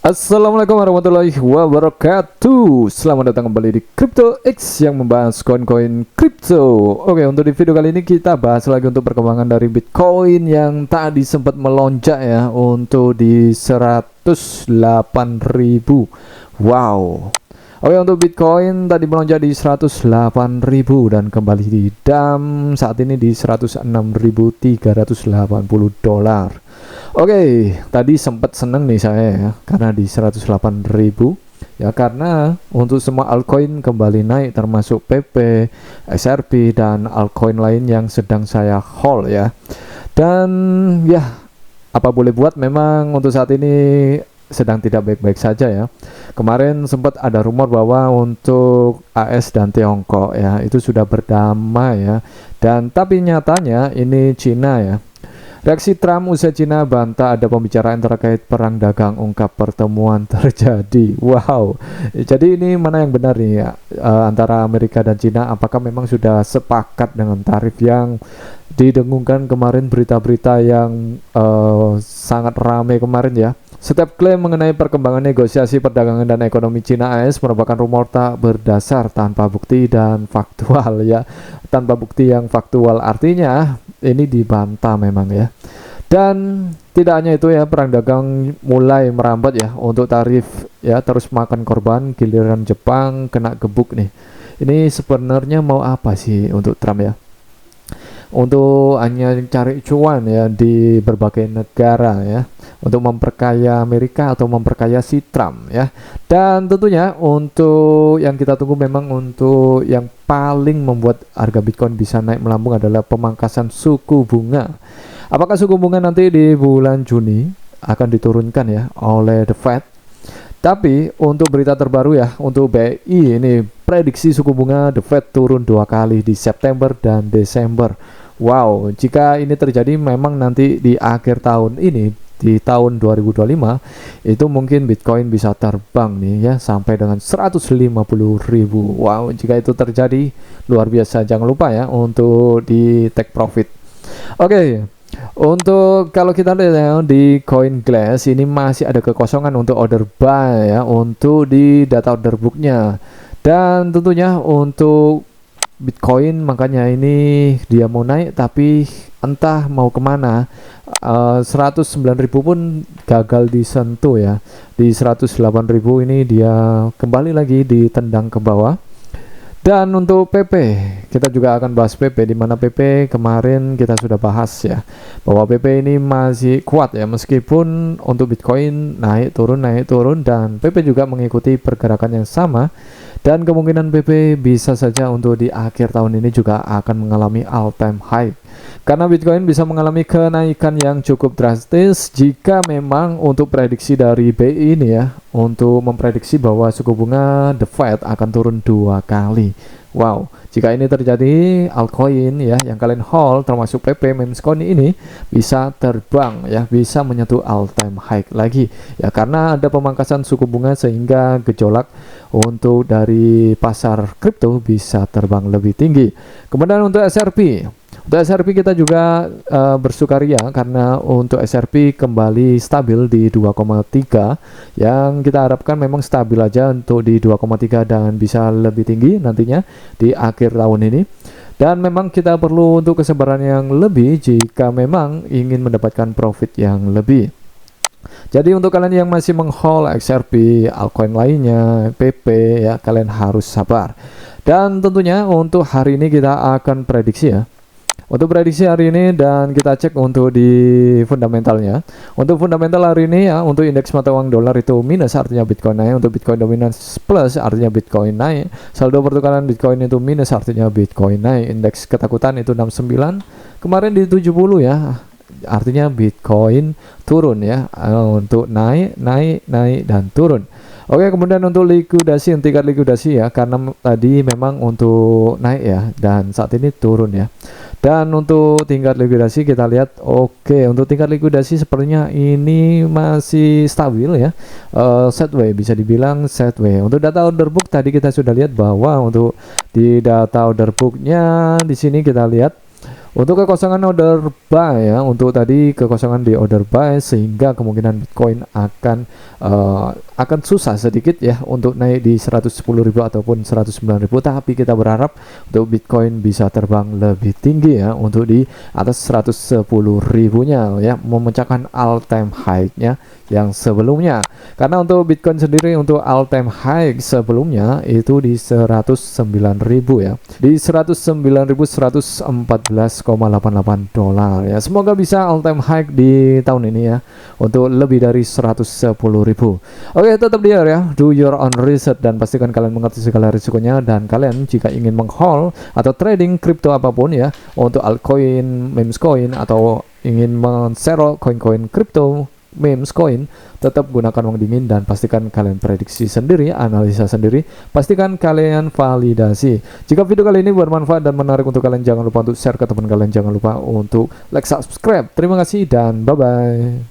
Assalamualaikum warahmatullahi wabarakatuh. Selamat datang kembali di Crypto X yang membahas koin-koin kripto. Oke, untuk di video kali ini kita bahas lagi untuk perkembangan dari Bitcoin yang tadi sempat melonjak ya untuk di 108.000. Wow. Oke, untuk Bitcoin tadi melonjak di 108.000 dan kembali di dam saat ini di 106.380 dolar. Oke, tadi sempat seneng nih saya ya karena di 108.000 ya, karena untuk semua altcoin kembali naik termasuk PP, XRP dan altcoin lain yang sedang saya hold ya. Dan ya, apa boleh buat, memang untuk saat ini sedang tidak baik-baik saja ya. Kemarin sempat ada rumor bahwa untuk AS dan Tiongkok ya itu sudah berdamai ya. Dan tapi nyatanya ini Cina ya. Reaksi Trump usai Cina bantah ada pembicaraan terkait perang dagang, ungkap pertemuan terjadi. Wow. Jadi ini mana yang benar nih ya, antara Amerika dan Cina? Apakah memang sudah sepakat dengan tarif yang didengungkan kemarin, berita-berita yang sangat ramai kemarin ya? Setiap klaim mengenai perkembangan negosiasi perdagangan dan ekonomi Cina AS merupakan rumor tak berdasar, tanpa bukti dan faktual ya. Tanpa bukti yang faktual artinya ini dibantah memang ya. Dan tidak hanya itu ya, perang dagang mulai merambat ya untuk tarif ya, terus makan korban, giliran Jepang kena gebuk nih. Ini sebenarnya mau apa sih untuk Trump ya? Untuk hanya cari cuan ya di berbagai negara ya, untuk memperkaya Amerika atau memperkaya si Trump ya. Dan tentunya untuk yang kita tunggu, memang untuk yang paling membuat harga Bitcoin bisa naik melambung adalah pemangkasan suku bunga. Apakah suku bunga nanti di bulan Juni akan diturunkan ya oleh The Fed? Tapi untuk berita terbaru ya, untuk BI ini prediksi suku bunga The Fed turun 2 kali di September dan Desember. Wow, jika ini terjadi memang nanti di akhir tahun ini, di tahun 2025 itu mungkin Bitcoin bisa terbang nih ya sampai dengan 150.000. Wow, jika itu terjadi luar biasa. Jangan lupa ya untuk di take profit. Oke. Untuk kalau kita lihat ya, di CoinGlass ini masih ada kekosongan untuk order buy ya, untuk di data order booknya. Dan tentunya untuk Bitcoin makanya ini dia mau naik tapi entah mau kemana. 109.000 pun gagal disentuh ya. Di 108.000 ini dia kembali lagi ditendang ke bawah. Dan untuk PP, kita juga akan bahas PP, di mana PP kemarin kita sudah bahas ya, bahwa PP ini masih kuat ya, meskipun untuk Bitcoin naik turun, dan PP juga mengikuti pergerakan yang sama. Dan kemungkinan PP bisa saja untuk di akhir tahun ini juga akan mengalami all time high, karena Bitcoin bisa mengalami kenaikan yang cukup drastis jika memang untuk prediksi dari BI ini ya, untuk memprediksi bahwa suku bunga The Fed akan turun 2 kali. Wow, jika ini terjadi, altcoin ya yang kalian hold termasuk PP Memescoin ini bisa terbang ya, bisa menyentuh all time high lagi ya, karena ada pemangkasan suku bunga sehingga gejolak untuk dari pasar kripto bisa terbang lebih tinggi. Kemudian untuk SRP, kita juga bersukaria karena untuk SRP kembali stabil di 2,3, yang kita harapkan memang stabil aja untuk di 2,3 dan bisa lebih tinggi nantinya di akhir tahun ini. Dan memang kita perlu untuk kesabaran yang lebih jika memang ingin mendapatkan profit yang lebih. Jadi untuk kalian yang masih menghold XRP, altcoin lainnya, PP ya, kalian harus sabar. Dan tentunya untuk hari ini kita akan prediksi ya. Untuk prediksi hari ini, dan kita cek untuk di fundamentalnya. Untuk fundamental hari ini ya, untuk indeks mata uang dolar itu minus artinya Bitcoin naik, untuk Bitcoin dominance plus artinya Bitcoin naik, saldo pertukaran Bitcoin itu minus artinya Bitcoin naik, indeks ketakutan itu 69, kemarin di 70 ya, artinya Bitcoin turun ya, untuk naik dan turun. Oke, kemudian untuk likuidasi, tingkat likuidasi ya, karena tadi memang untuk naik ya dan saat ini turun ya. Dan untuk tingkat likuidasi kita lihat, oke, untuk tingkat likuidasi sepertinya ini masih stabil ya, sideways, bisa dibilang sideways. Untuk data order book tadi kita sudah lihat bahwa untuk di data order booknya di sini kita lihat Untuk kekosongan order buy ya, untuk tadi kekosongan di order buy sehingga kemungkinan Bitcoin akan susah sedikit ya untuk naik di 110.000 ataupun 109.000, tapi kita berharap untuk Bitcoin bisa terbang lebih tinggi ya untuk di atas 110.000-nya ya, memecahkan all time high-nya yang sebelumnya. Karena untuk Bitcoin sendiri untuk all time high sebelumnya itu di 109.000 ya. Di 109.114,88 dolar ya. Semoga bisa all time high di tahun ini ya untuk lebih dari 110.000. Oke, tetap dia ya, do your own research dan pastikan kalian mengerti segala risikonya, dan kalian jika ingin meng-hold atau trading kripto apapun ya, untuk altcoin, memes coin, atau ingin men-share koin-koin kripto, memes coin, tetap gunakan uang dingin dan pastikan kalian prediksi sendiri, analisa sendiri, pastikan kalian validasi. Jika video kali ini bermanfaat dan menarik untuk kalian, jangan lupa untuk share ke teman kalian, jangan lupa untuk like, subscribe. Terima kasih dan bye bye.